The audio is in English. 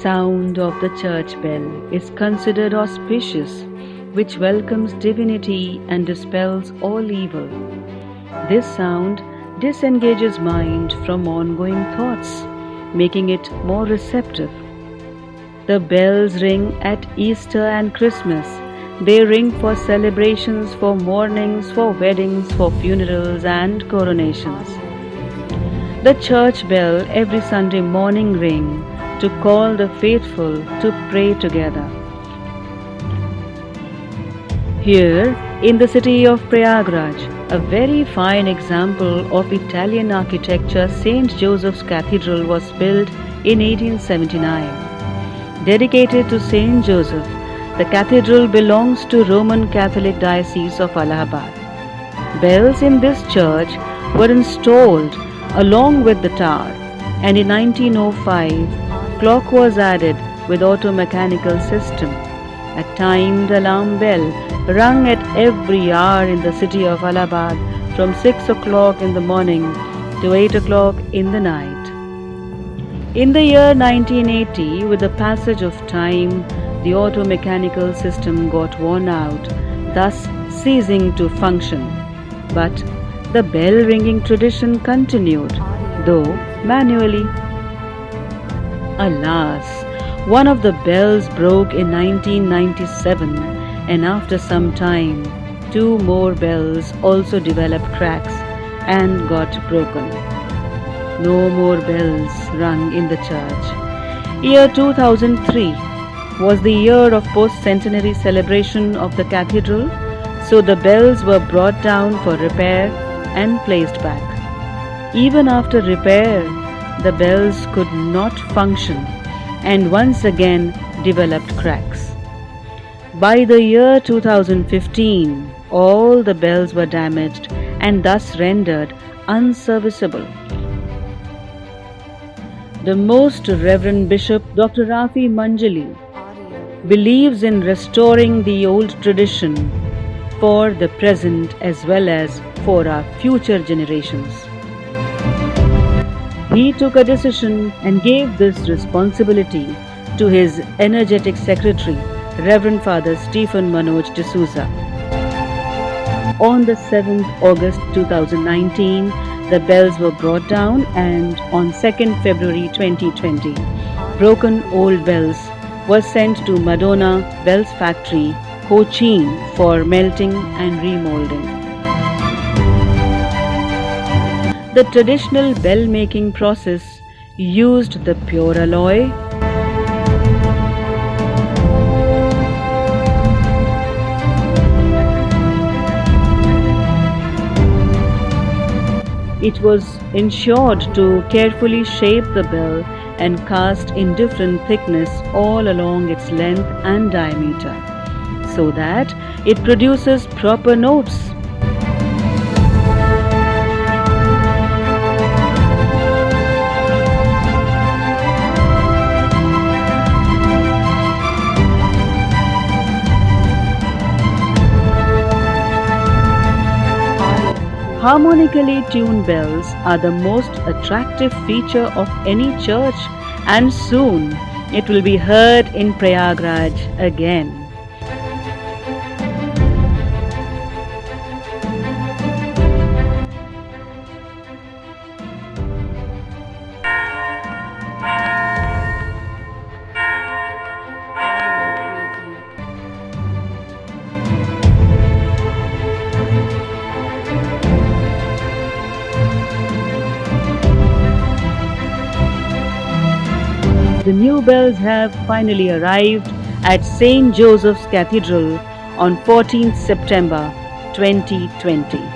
sound of the church bell is considered auspicious, which welcomes divinity and dispels all evil. This sound disengages mind from ongoing thoughts, making it more receptive. The bells ring at Easter and Christmas. They ring for celebrations, for mournings, for weddings, for funerals and coronations. The church bell every Sunday morning ring to call the faithful to pray together. Here, in the city of Prayagraj, a very fine example of Italian architecture, St. Joseph's Cathedral was built in 1879. Dedicated to St. Joseph, the cathedral belongs to Roman Catholic Diocese of Allahabad. Bells in this church were installed along with the tower, and in 1905, clock was added with auto-mechanical system. A timed alarm bell rung at every hour in the city of Allahabad from 6 o'clock in the morning to 8 o'clock in the night. In the year 1980, with the passage of time, the auto-mechanical system got worn out, thus ceasing to function. But the bell ringing tradition continued, though manually. Alas, one of the bells broke in 1997, and after some time, 2 more bells also developed cracks and got broken. No more bells rung in the church. Year 2003 was the year of post-centenary celebration of the cathedral, so the bells were brought down for repair and placed back. Even after repair, the bells could not function and once again developed cracks. By the year 2015, all the bells were damaged and thus rendered unserviceable. The Most Reverend Bishop Dr. Rafi Manjali believes in restoring the old tradition for the present as well as for our future generations. He took a decision and gave this responsibility to his energetic secretary, Reverend Father Stephen Manoj D'Souza. On the 7th August 2019, the bells were brought down, and on 2nd February 2020, broken old bells were sent to Madonna Bells Factory, Cochin for melting and remoulding. The traditional bell making process used the pure alloy, it was ensured to carefully shape the bell and cast in different thickness all along its length and diameter, so that it produces proper notes. Harmonically tuned bells are the most attractive feature of any church, and soon it will be heard in Prayagraj again. The new bells have finally arrived at St. Joseph's Cathedral on 14th September 2020.